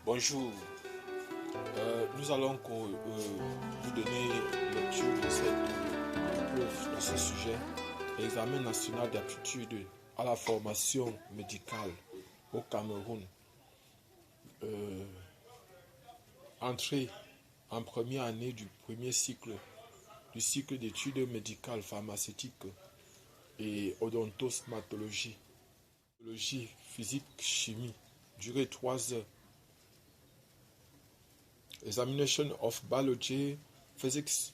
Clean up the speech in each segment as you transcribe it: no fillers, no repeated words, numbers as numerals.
Bonjour, nous allons vous donner lecture de cette preuve de ce sujet, l'examen national d'aptitude à la formation médicale au Cameroun. Entrée en première année du premier cycle d'études médicales pharmaceutiques et odontostomatologie, biologie, physique, chimie, durée 3 heures. Examination of biology, physics,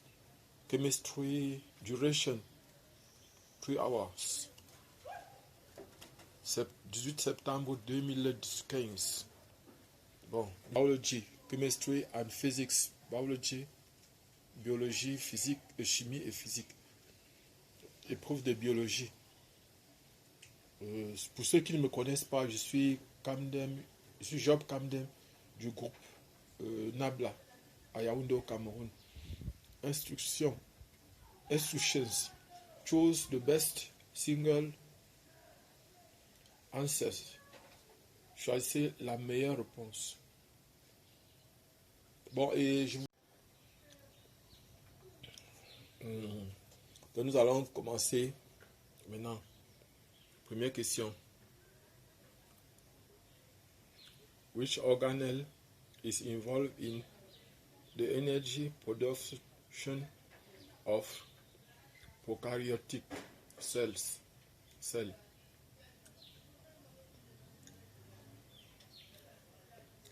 chemistry, duration 3 hours. 18 septembre 2015. Bon, biology, chemistry and physics, biologie, physique, chimie et physique. Épreuve de biologie. Pour ceux qui ne me connaissent pas, je suis Job Kamdem du groupe Nabla à Yaoundé au Cameroun. Instructions. Choose the best single answer. Choisissez la meilleure réponse. Bon, et donc nous allons commencer maintenant. Première question. Which organelle is involved in the energy production of prokaryotic cells?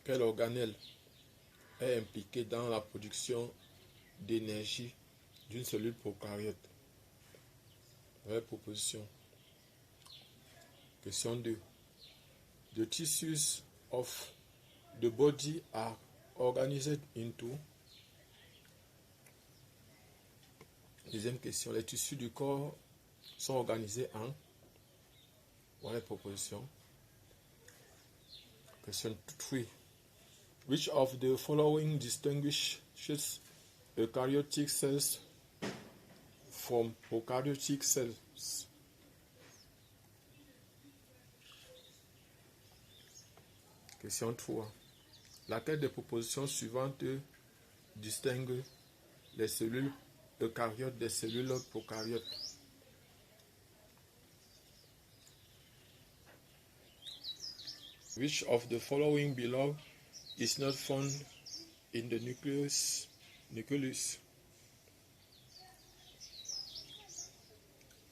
Quelle organelle est impliquée dans la production d'énergie d'une cellule prokaryote? Vraie proposition. Question 2. The tissues of the body are organized into. Deuxième question. Les tissus du corps sont organisés en. Voilà les propositions. Question 3. Which of the following distinguishes eukaryotic cells from prokaryotic cells? Question 3. Laquelle des propositions suivantes distingue les cellules eucaryotes des cellules prokaryotes? Which of the following below is not found in the nucleus?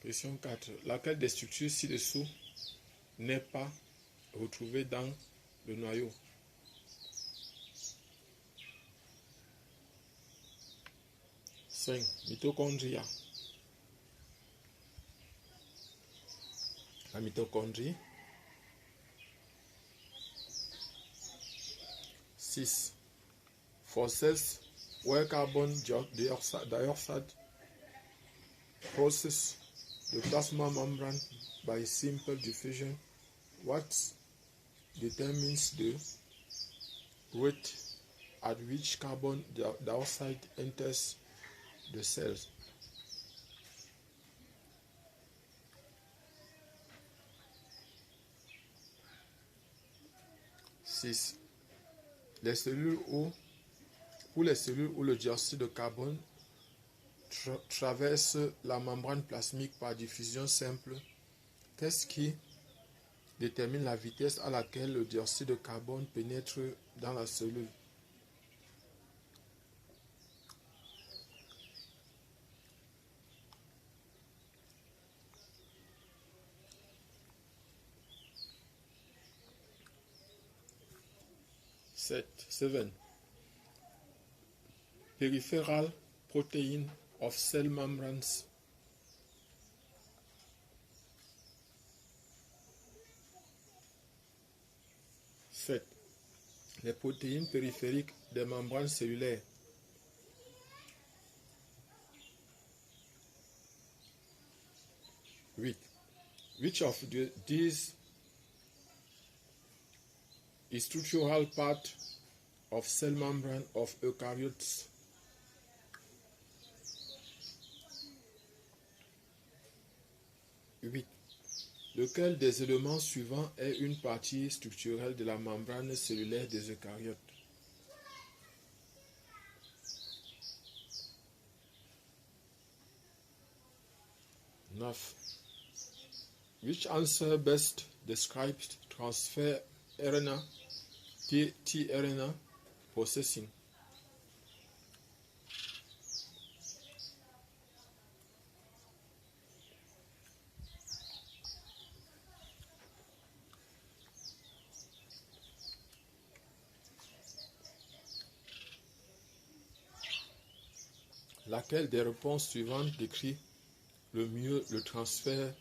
Question 4. Laquelle des structures ci-dessous n'est pas retrouvée dans le noyau? Mitochondria. La mitochondrie. 6. For cells where carbon dioxide crosses the plasma membrane by simple diffusion, what determines the rate at which carbon dioxide enters the cells? Les cellules où le dioxyde de carbone traverse la membrane plasmique par diffusion simple, qu'est-ce qui détermine la vitesse à laquelle le dioxyde de carbone pénètre dans la cellule? Seven. Peripheral protein of cell membranes. Les protéines périphériques des membranes cellulaires. 8. Which of these is structural part of cell membrane of eukaryotes? Lequel des éléments suivants est une partie structurelle de la membrane cellulaire des eucaryotes? Neuf. Which answer best describes transfer RNA, tRNA processing? Laquelle des réponses suivantes décrit le mieux le transfert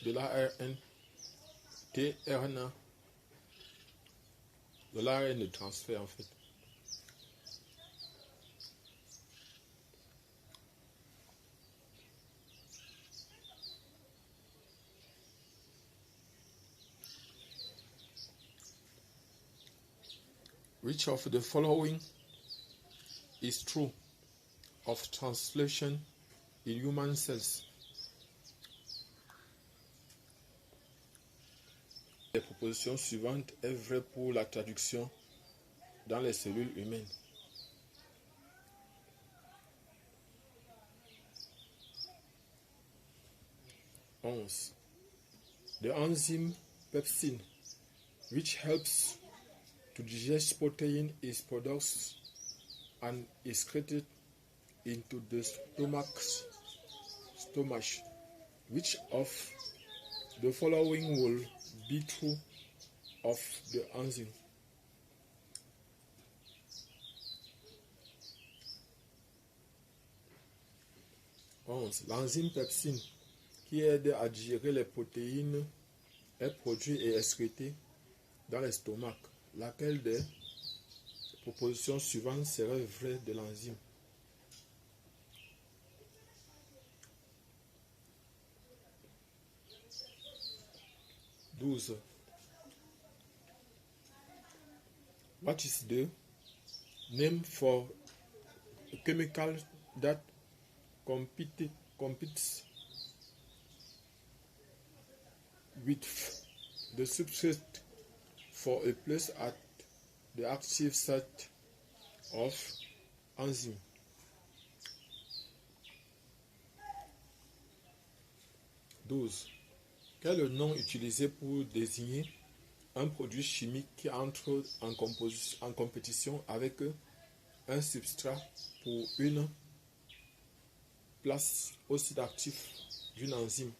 de l'ARN tRNA? De l'ARN de transfert en fait. Which of the following is true of translation in human cells? Les propositions suivantes est vraie pour la traduction dans les cellules humaines. Onze. The enzyme pepsin, which helps to digest protein, is produced and excreted into the stomach. Which of the following will be true of the enzyme? L'enzyme pepsine, qui aide à digérer les protéines, est produit et excrété dans l'estomac. Laquelle des propositions suivantes serait vraie de l'enzyme? 12. What is the name for a chemical that competes with the substrate for a place at the active site of enzyme? 12. Quel est le nom utilisé pour désigner un produit chimique qui entre en compétition avec un substrat pour une place au site actif d'une enzyme?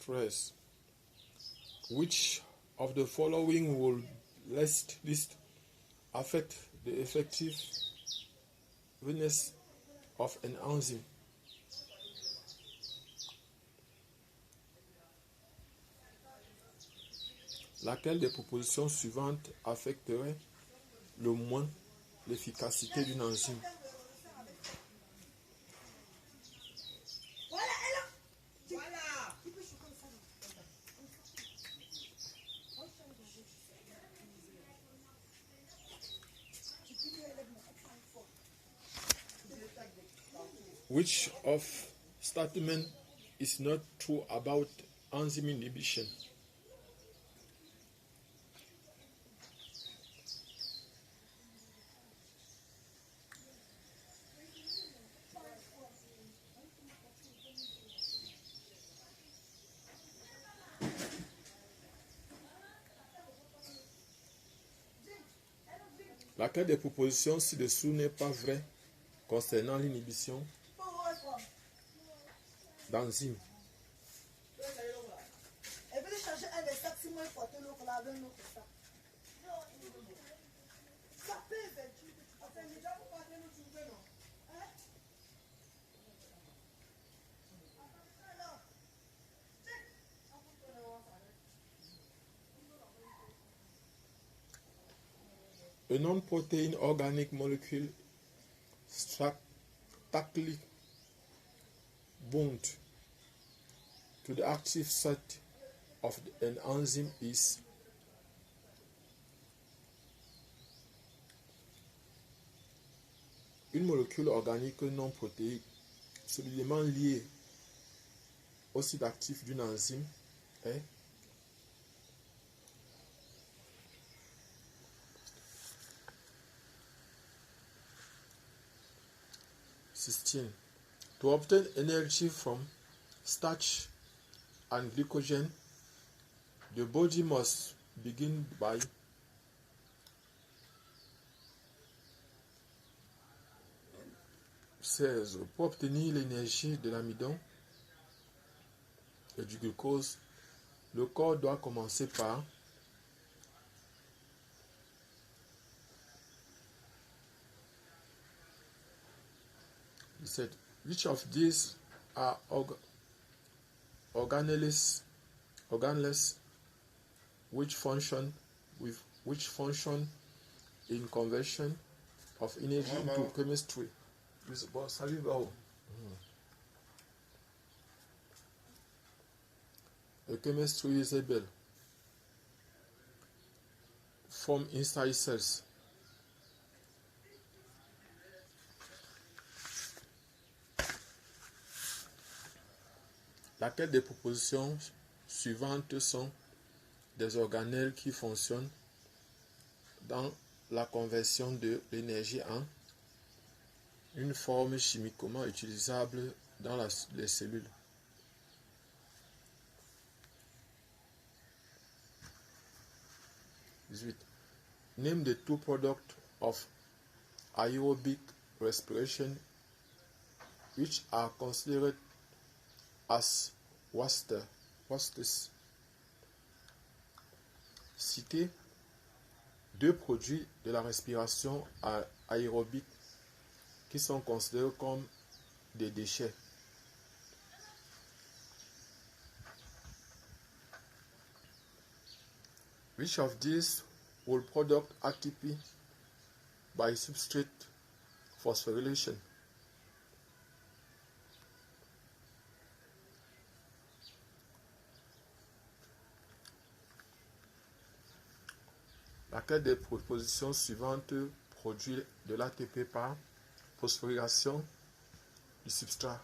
13. Which of the following will least affect the effectiveness of an enzyme? Laquelle des propositions suivantes affecterait le moins l'efficacité d'une enzyme? Which of statement is not true about enzyme inhibition? Laquelle des propositions ci-dessous n'est pas vraie concernant l'inhibition d'enzymes? A non-protein organic molecule strictly bound to the active site of an enzyme is Une molécule organique non protéique, c'est l'élément lié au site actif d'une enzyme est cystine. To obtain energy from starch and glycogen, the body must begin by pour obtenir l'énergie de l'amidon et du glucose, le corps doit commencer par which of these are organelles which function in conversion of energy into chemistry. The chemistry is able from inside cells. Laquelle des propositions suivantes sont des organelles qui fonctionnent dans la conversion de l'énergie en une forme chimiquement utilisable dans les cellules? 18. Name the two products of aerobic respiration which are considered as wastes. Citez deux produits de la respiration aérobique qui sont considérés comme des déchets. Which of these will produce ATP by substrate phosphorylation? Laquelle des propositions suivantes produit de l'ATP par phosphorylation du substrat?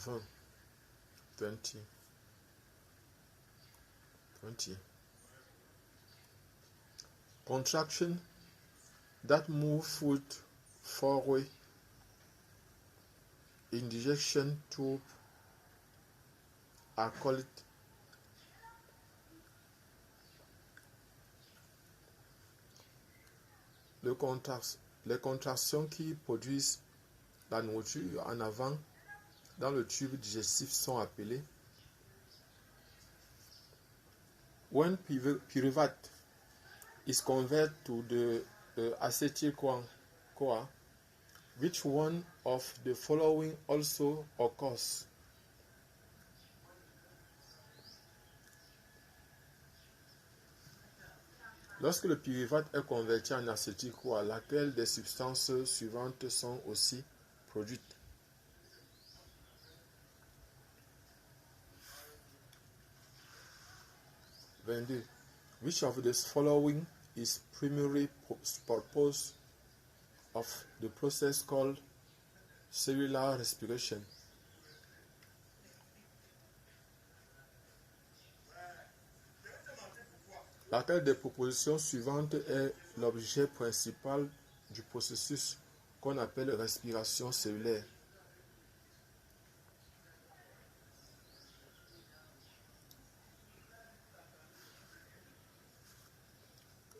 20. Contraction that move food forward in digestion tube are called les contractions qui produisent la nourriture en avant dans le tube digestif sont appelées. When pyruvate is converted to the acetyl-CoA, which one of the following also occurs? Lorsque le pyruvate est converti en acétyl-CoA, laquelle des substances suivantes sont aussi produites? 22. Which of the following is primary purpose of the process called cellular respiration? Laquelle des propositions suivantes est l'objet principal du processus qu'on appelle respiration cellulaire?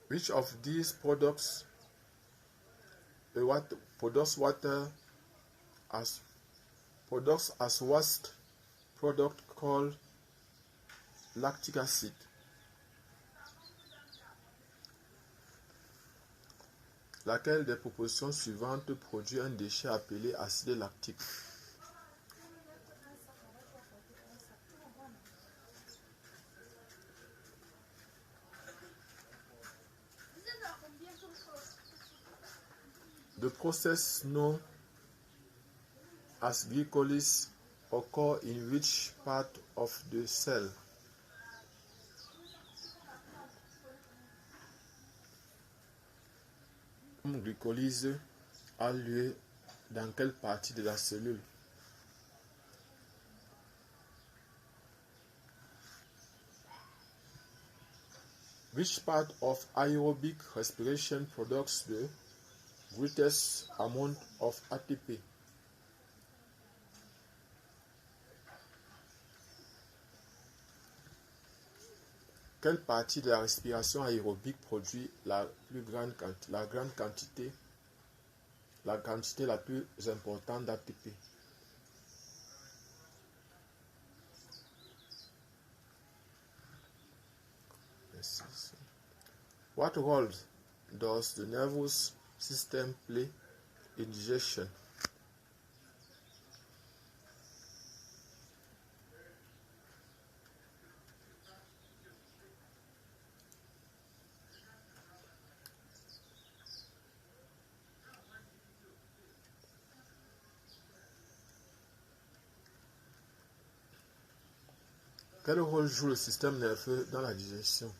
Which of these products produce as waste product called lactic acid? Laquelle des propositions suivantes produit un déchet appelé acide lactique? The process known as glycolysis occurs in which part of the cell? glycolyse a lieu dans quelle partie de la cellule? Which part of aerobic respiration produces the greatest amount of ATP? Quelle partie de la respiration aérobique produit la quantité la plus importante d'ATP? What role does the nervous system play in digestion? Quel rôle joue le système nerveux dans la digestion?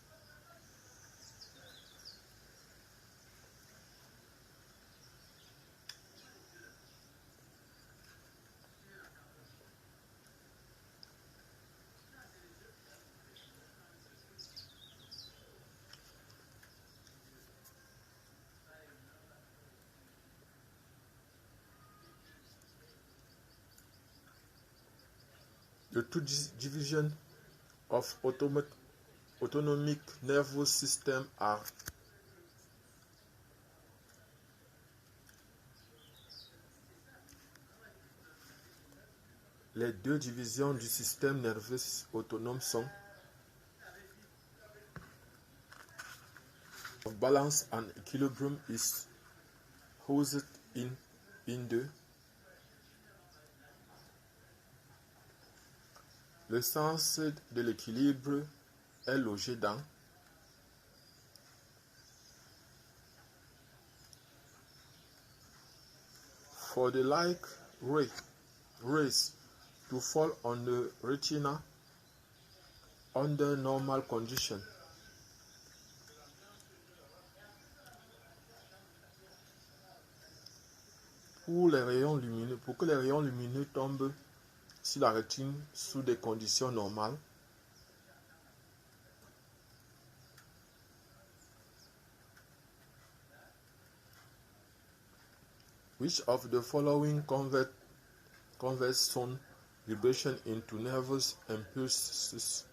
The two divisions of autonomic nervous system are les deux divisions du système nerveux autonome sont balance and equilibrium is housed in the le sens de l'équilibre est logé dans for the light rays to fall on the retina under normal conditions. Pour que les rayons lumineux tombent sur la rétine sous des conditions normales, which of the following converts sound vibration into nervous impulses?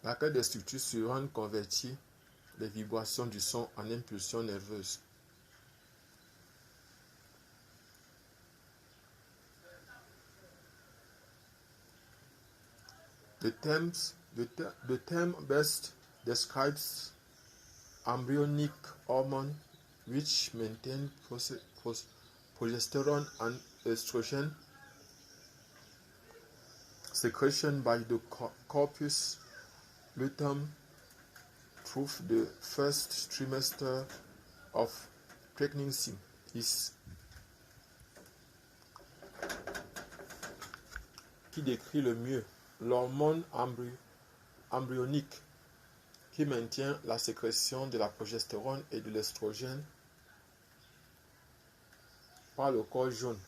Laquelle des structures suivantes convertit les vibrations du son en impulsions nerveuses? The term best describes embryonic hormone which maintain progesterone and estrogen secretion by the corpus luteum through the first trimester of pregnancy is qui décrit le mieux l'hormone embryonique qui maintient la sécrétion de la progestérone et de l'estrogène par le corps jaune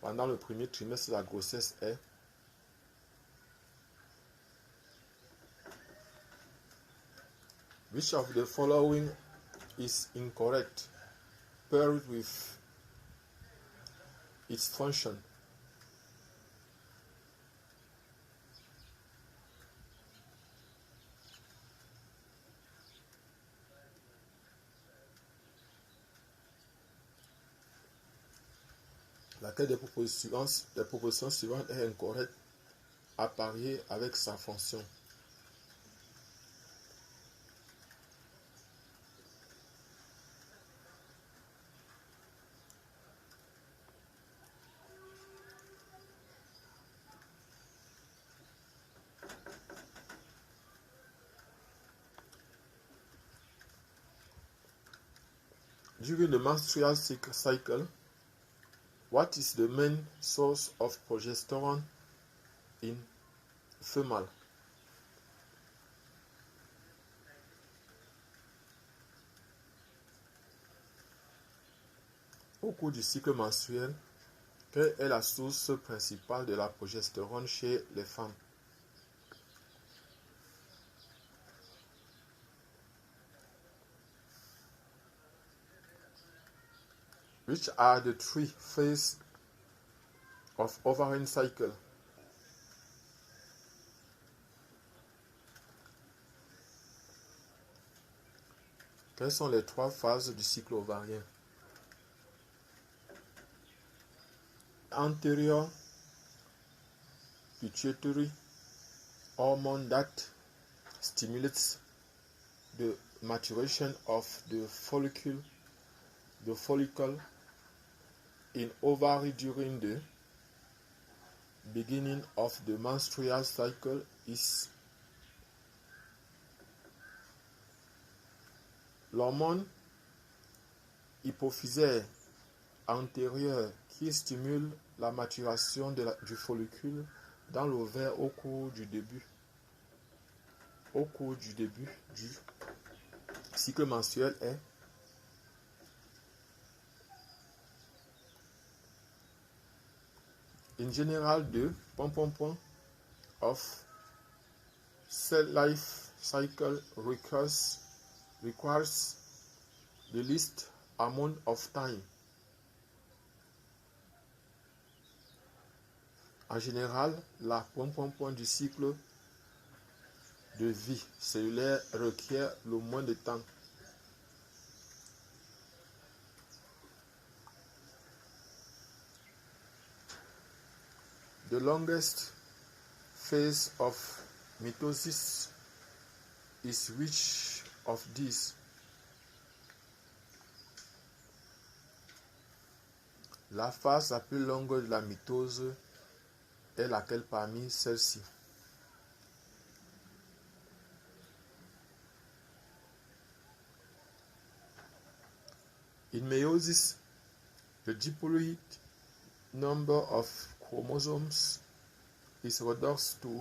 pendant le premier trimestre de la grossesse est which of the following is incorrect paired with its function? Laquelle des propositions suivantes est incorrecte à parier avec sa fonction? During the menstrual cycle, what is the main source of progesterone in female? Au cours du cycle menstruel, quelle est la source principale de la progestérone chez les femmes? Which are the three phases of ovarian cycle? Quelles sont les trois phases du cycle ovarien? Anterior pituitary hormone that stimulates the maturation of the follicle in ovary during the beginning of the menstrual cycle is l'hormone hypophysaire antérieur qui stimule la maturation du follicule dans l'ovaire au cours du début du cycle menstruel est in general the of cell life cycle requires the least amount of time. En général, la du cycle de vie cellulaire requiert le moins de temps. The longest phase of mitosis is which of these? La phase la plus longue de la mitose est laquelle parmi celles-ci? In meiosis, the diploid number of chromosomes is reduced to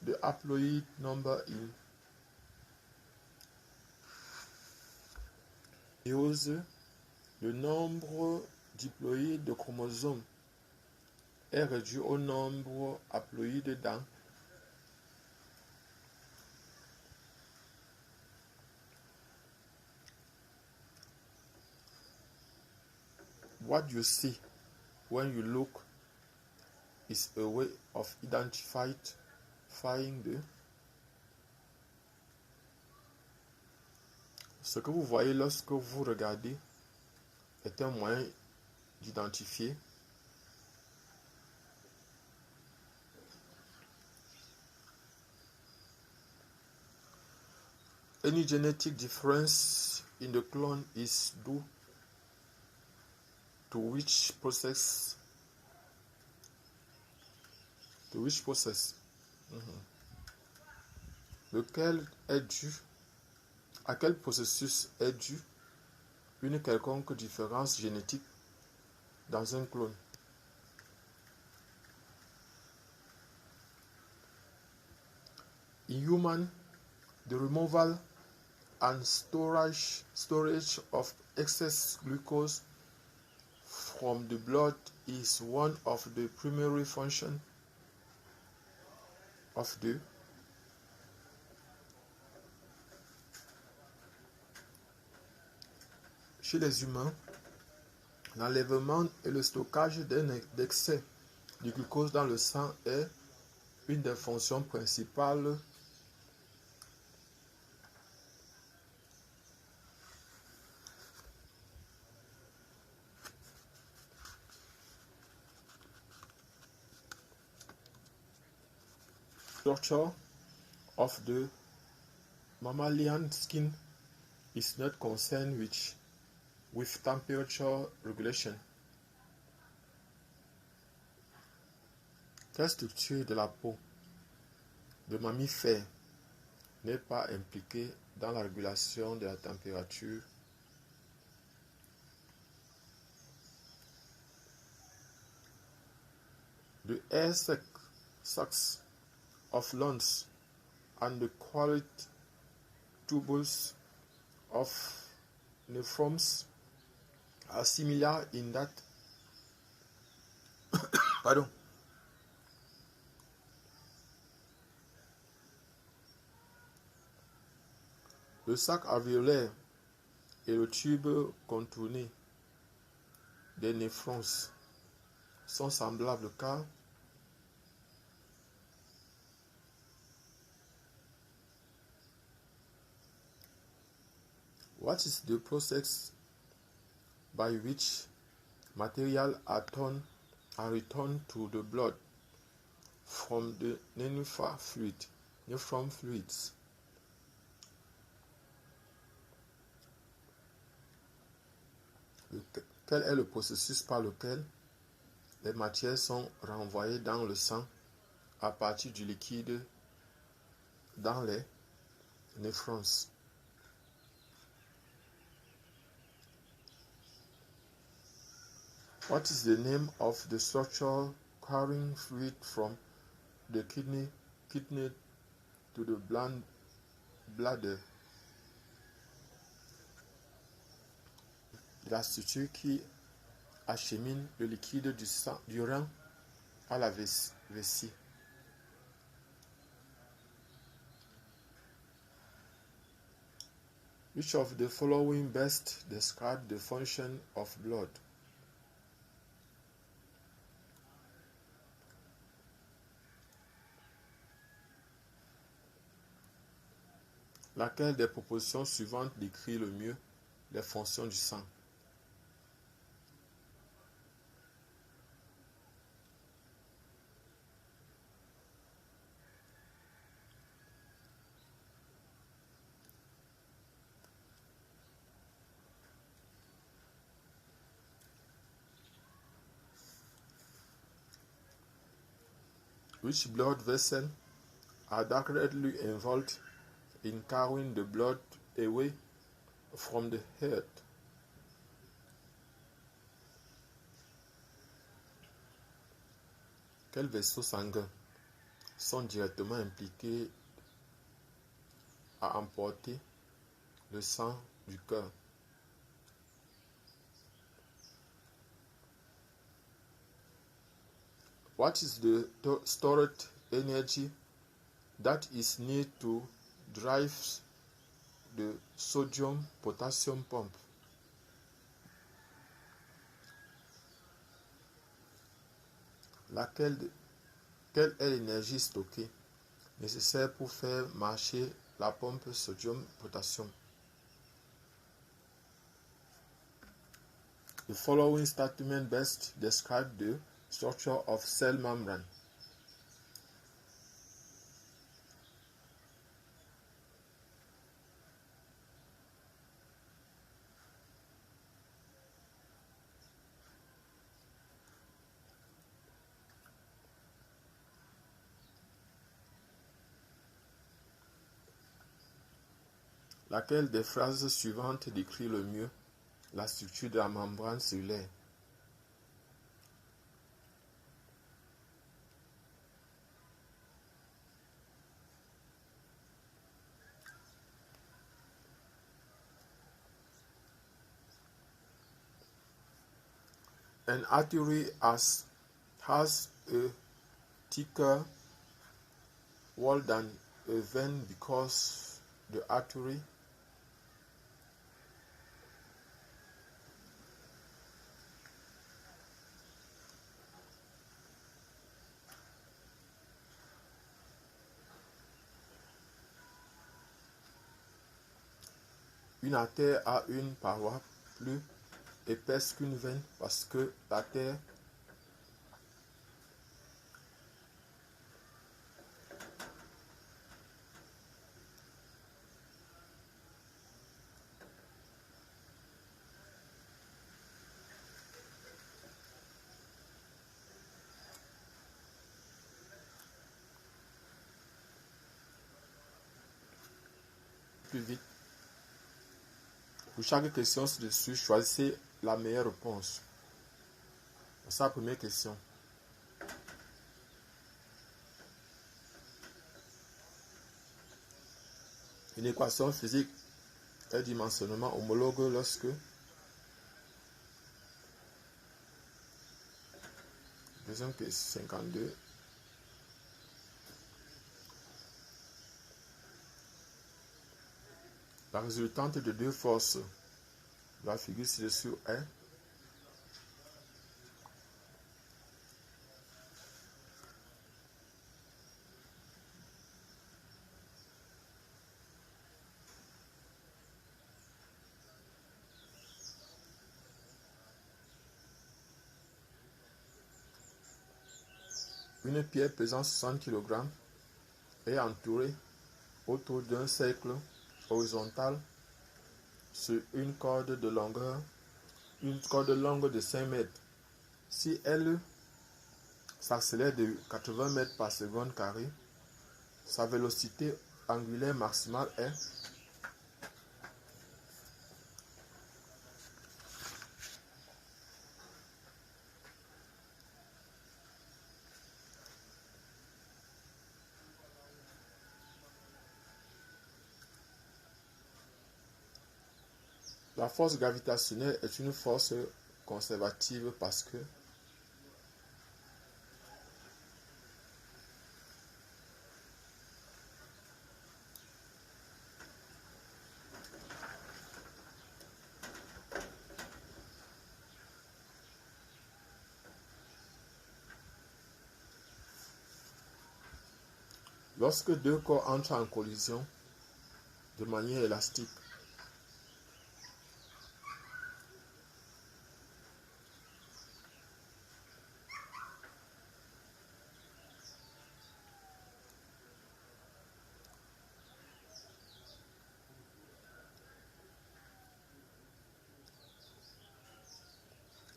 the haploid number in méiose. Le nombre diploïde de chromosomes est réduit au nombre haploïde dans what you see when you look is a way of identifying the. Ce que vous voyez lorsque vous regardez est un moyen d'identifier any genetic difference in the clone is due to which process? Lequel est dû? À quel processus est due une quelconque différence génétique dans un clone? In human, the removal and storage of excess glucose from the blood is one of the primary functions of the Chez les humains, l'enlèvement et le stockage d'un excès de glucose dans le sang est une des fonctions principales structure of the mammalian skin is not concerned with temperature regulation. Quelle structure de la peau de mammifère n'est pas impliquée dans la régulation de la température? The air sacs of lungs and the quarry tubules of nephrons Similar in that, pardon, le sac alvéolaire et le tube contourné des néphrons sont semblables car what is the process by which material are turned and returned to the blood from the nephron fluids? Quel est le processus par lequel les matières sont renvoyées dans le sang à partir du liquide dans les néphrons? What is the name of the structure carrying fluid from the kidney to the bladder? La structure qui achemine le liquide du rein à la vessie. Which of the following best describe the function of blood? Laquelle des propositions suivantes décrit le mieux les fonctions du sang? Which blood vessels are directly involved in carrying the blood away from the heart? Quels vaisseaux sanguins sont directement impliqués à emporter le sang du cœur? What is the stored energy that is needed to drive the sodium-potassium pump? Quelle est l'énergie stockée nécessaire pour faire marcher la pompe sodium-potassium? The following statement best describe the structure of cell membrane. Laquelle des phrases suivantes décrit le mieux la structure de la membrane cellulaire? An artery has a thicker wall than a vein because the artery Une artère a une paroi plus épaisse qu'une veine parce que l'artère plus vite. Pour chaque question ci-dessus, choisissez la meilleure réponse. C'est la première question. Une équation physique est dimensionnement homologue lorsque exemple que 52. La résultante de deux forces de la figure ci-dessous est une pierre pesant 60 kg est entourée autour d'un cercle horizontal sur une corde longue de 5 mètres. Si elle s'accélère de 80 mètres par seconde carré, sa vélocité angulaire maximale est la force gravitationnelle est une force conservative parce que lorsque deux corps entrent en collision de manière élastique,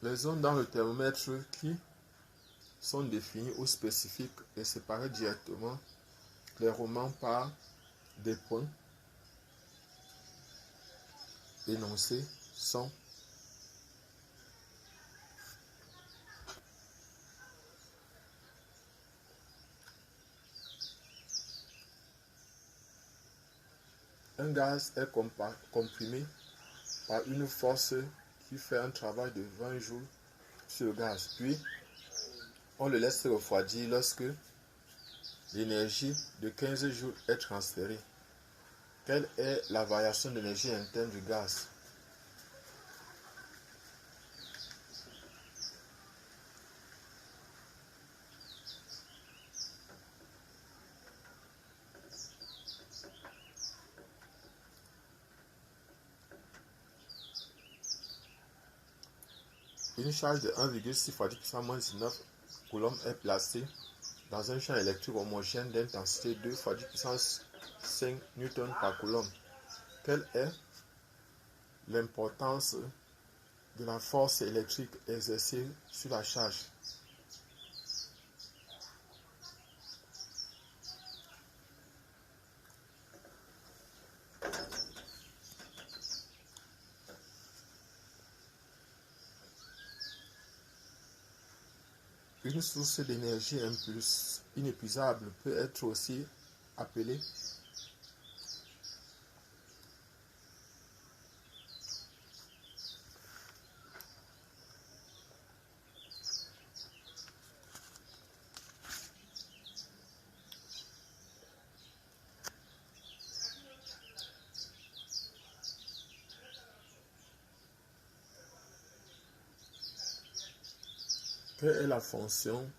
les zones dans le thermomètre qui sont définies ou spécifiques et séparées directement clairement par des points énoncés sont un gaz est comprimé par une force qui fait un travail de 20 joules sur le gaz, puis on le laisse refroidir lorsque l'énergie de 15 joules est transférée. Quelle est la variation d'énergie interne du gaz? Une charge de 1,6 x 10⁻⁹ coulomb est placée dans un champ électrique homogène d'intensité 2 x 10⁵ N par coulomb. Quelle est l'importance de la force électrique exercée sur la charge? Une source d'énergie inépuisable peut être aussi appelée quelle est la fonction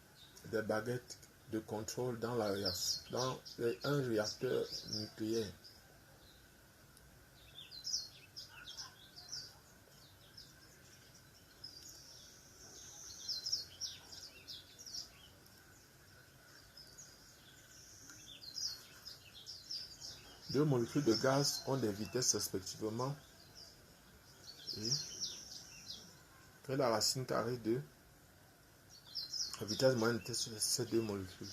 des baguettes de contrôle dans un réacteur nucléaire? Deux molécules de gaz ont des vitesses respectivement et quelle est la racine carrée de la vitesse moyenne de ces deux molécules?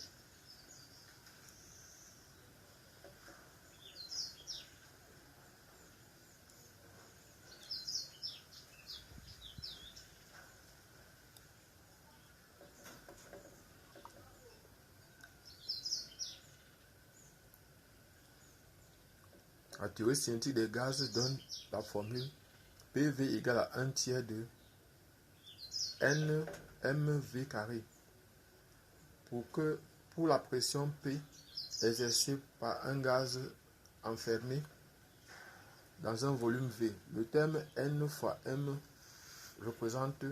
La théorie cinétique des gaz donne la formule PV égale à 1 tiers de NmV carré. pour la pression P exercée par un gaz enfermé dans un volume V. Le terme N fois M représente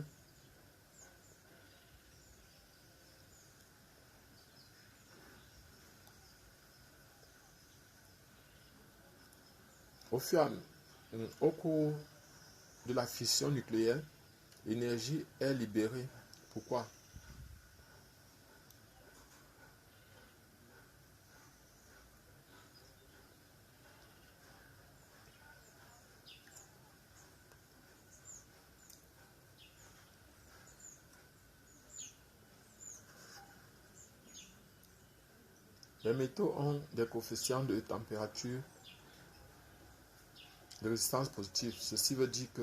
au cours de la fission nucléaire, l'énergie est libérée. Pourquoi? Les métaux ont des coefficients de température de résistance positive. Ceci veut dire que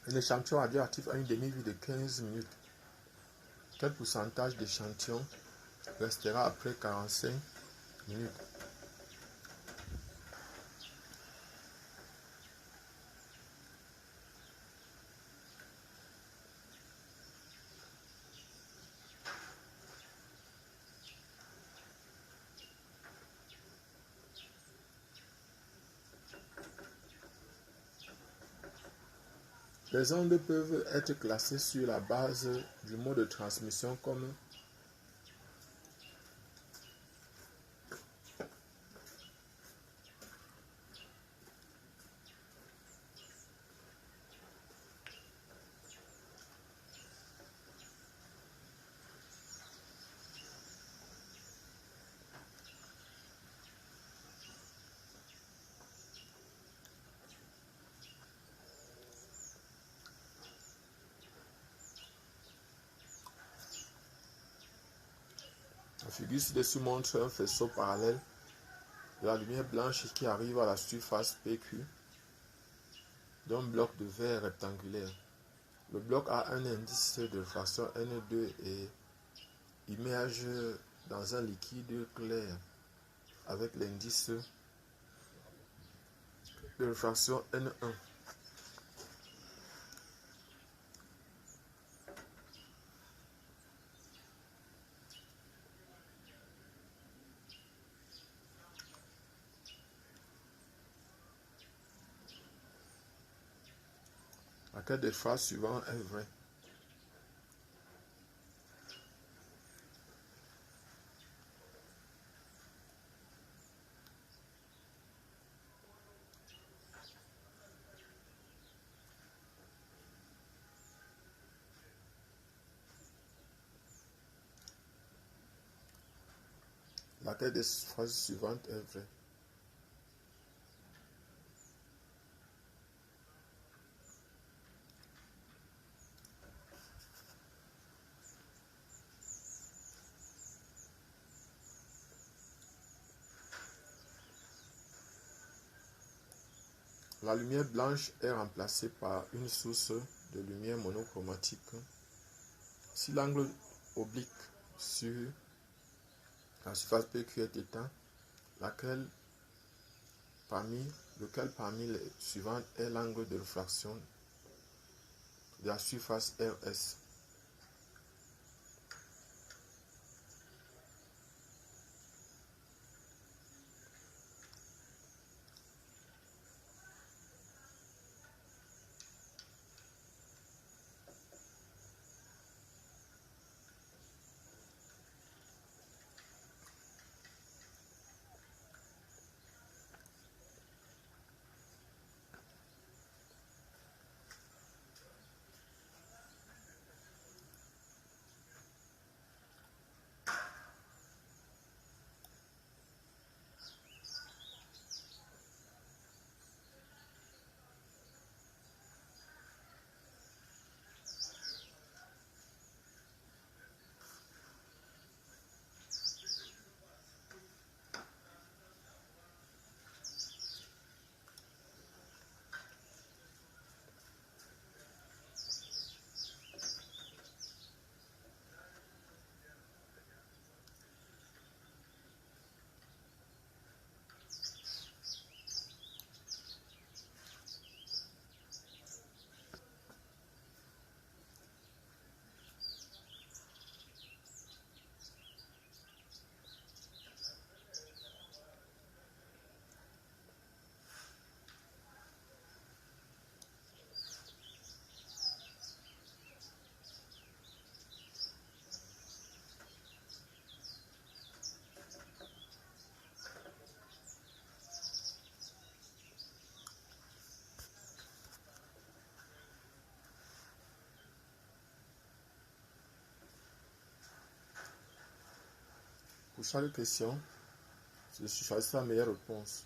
un échantillon radioactif a une demi-vie de 15 minutes. Quel pourcentage d'échantillon restera après 45 minutes? Les ondes peuvent être classées sur la base du mode de transmission comme la figure ci-dessus montre un faisceau parallèle de la lumière blanche qui arrive à la surface PQ d'un bloc de verre rectangulaire. Le bloc a un indice de réfraction N2 et immerge dans un liquide clair avec l'indice de réfraction N1. Laquelle des phrases suivantes est vraie? Laquelle des phrases suivantes est vraie? La lumière blanche est remplacée par une source de lumière monochromatique si l'angle oblique sur la surface PQ est éteint, lequel parmi les suivantes est l'angle de réfraction de la surface RS. Pour chaque question, je choisis la meilleure réponse.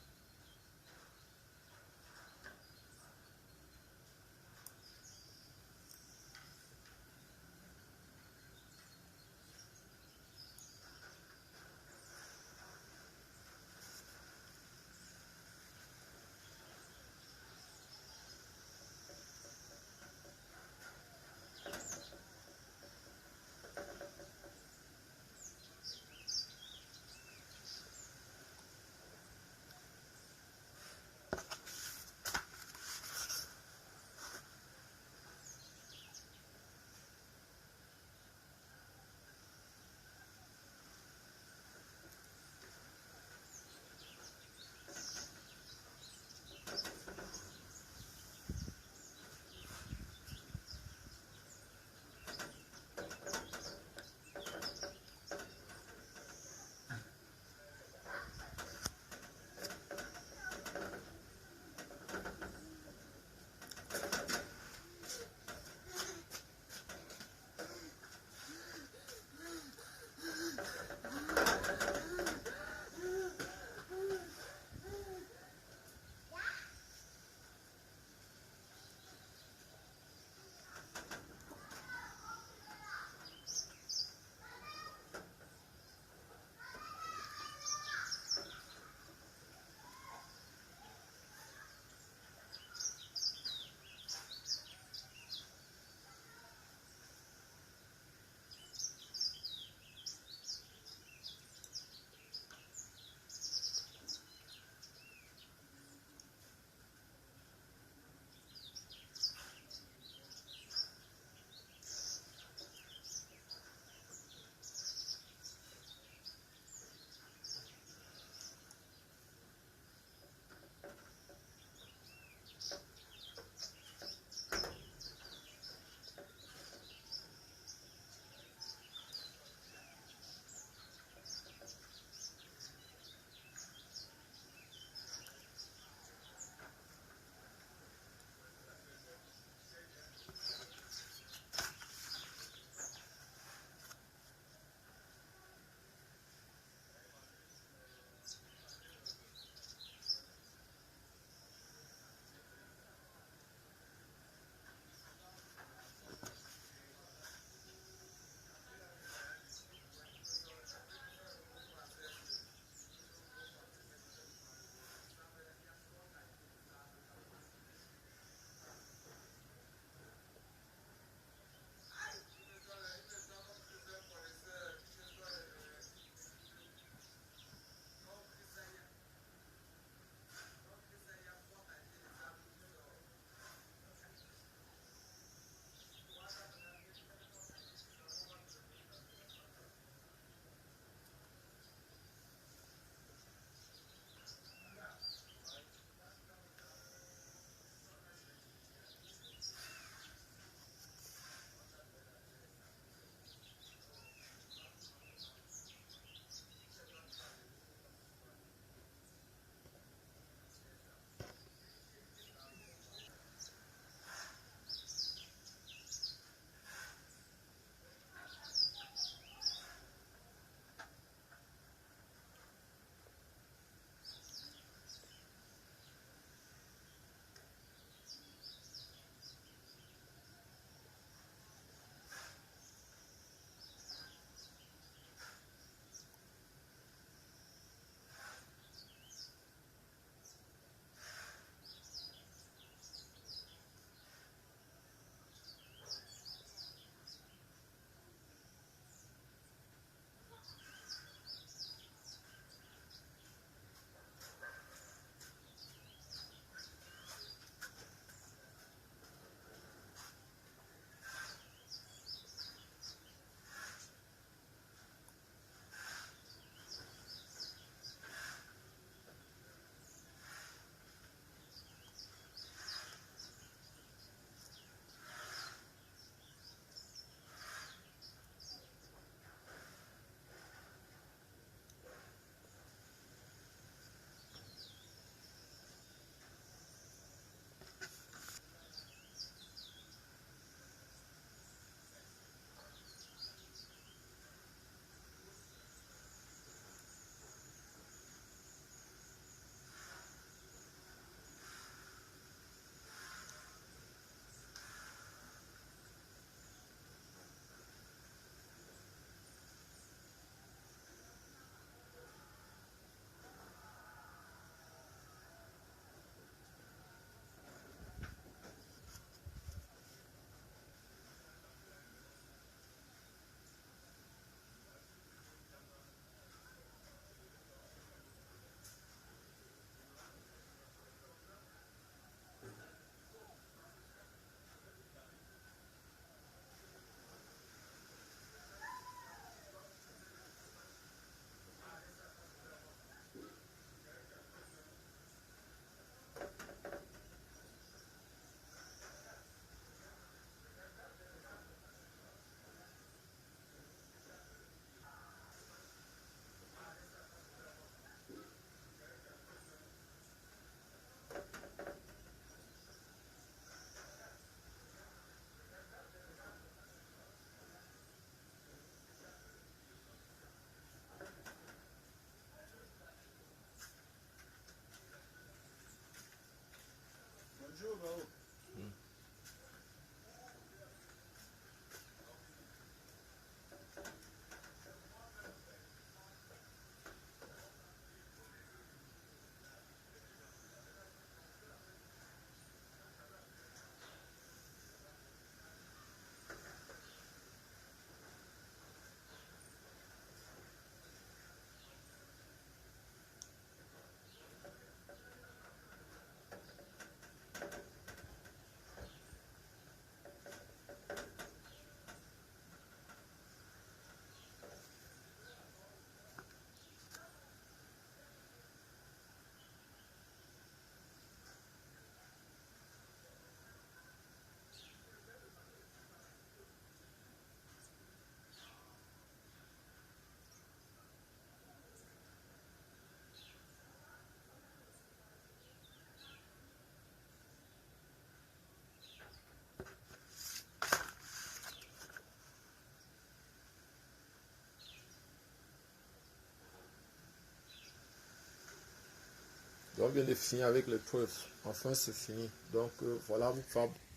Donc, on vient de finir avec l'épreuve. Enfin, c'est fini. Donc, voilà,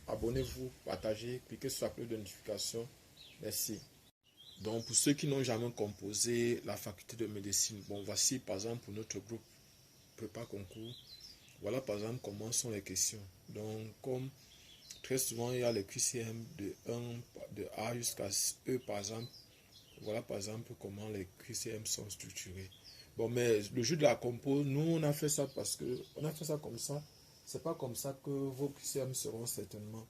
abonnez-vous, partagez, cliquez sur la cloche de notification. Merci. Donc, pour ceux qui n'ont jamais composé la faculté de médecine, bon, voici par exemple pour notre groupe prépa concours. Voilà par exemple comment sont les questions. Donc, comme très souvent il y a les QCM de A jusqu'à E par exemple. Voilà par exemple comment les QCM sont structurés. Bon, mais le jeu de la compo, nous on a fait ça parce que on a fait ça comme ça. C'est pas comme ça que vos QCM seront certainement.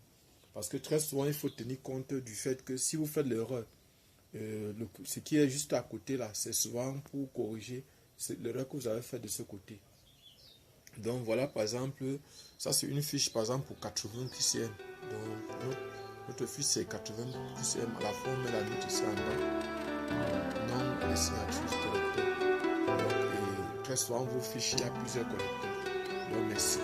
Parce que très souvent il faut tenir compte du fait que si vous faites l'erreur, ce qui est juste à côté là, c'est souvent pour corriger l'erreur que vous avez fait de ce côté. Donc voilà par exemple, ça c'est une fiche par exemple pour 80 QCM. Donc notre fiche c'est 80 QCM. À la fin on met la note ici en bas. Non, les signatures du correcteur. Donc, et très souvent vos fiches, il y a plusieurs correcteurs. Donc merci.